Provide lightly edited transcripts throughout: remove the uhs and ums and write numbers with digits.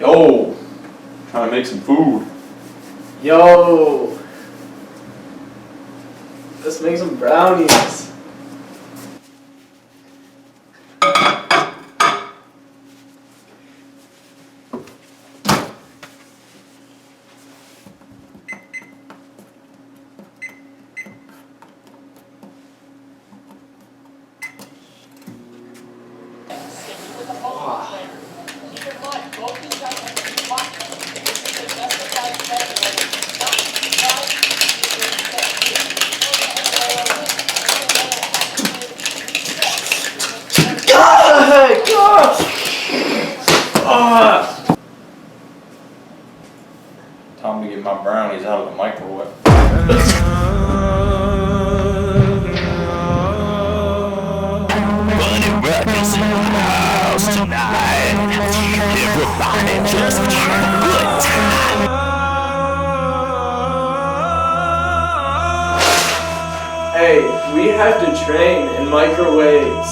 Yo, trying to make some food. Yo, let's make some brownies. Time to get my brownies out of the microwave. Bunny Breakfast in the house tonight. Everybody just have a good time. Hey, we have to train in microwaves.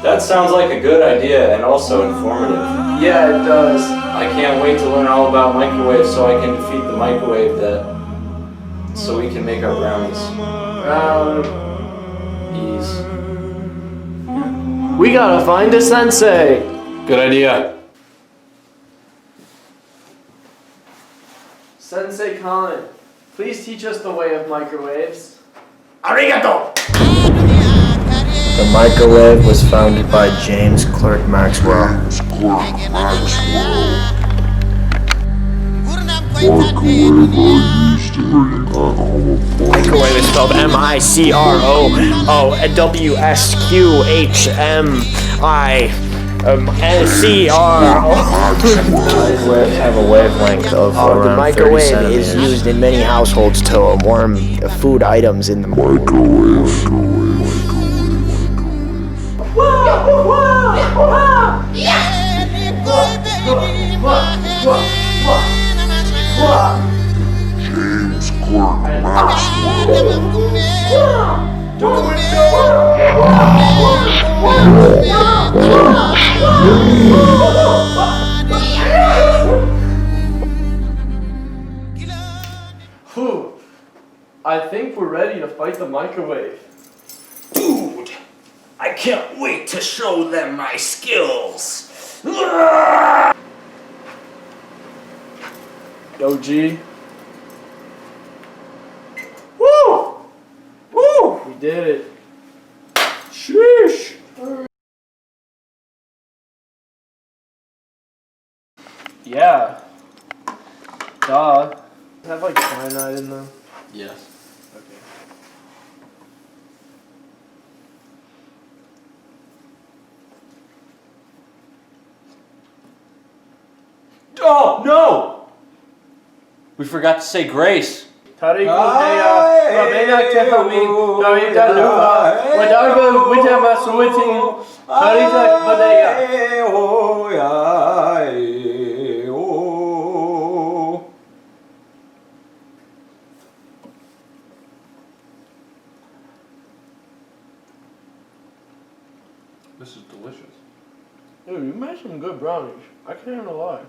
That sounds like a good idea and also informative. Yeah, it does. I can't wait to learn all about microwaves so I can defeat the microwave so we can make our brownies. Ease. We gotta find a sensei. Good idea. Sensei Khan, please teach us the way of microwaves. Arigato! The microwave was founded by James Clerk Maxwell. Microwave is spelled MICROWSQHMICRO. Microwaves have a wavelength of around The microwave 30 is centimeters. used in many households to warm food items in the James Clerk Maxwell. Whew. I think we're ready to fight the microwave. Dude, I can't wait to show them my skills. Yo, G. Woo! Woo! We did it. Sheesh! Yeah. Duh. Have like cyanide in them. Yes. Okay. Oh, no! We forgot to say grace. Tariq Rabbeinu Tehamid, David Aluva, Wadarba Witama Suiting, Tariq Badaya. This is delicious. Dude, you made some good brownies. I can't even lie.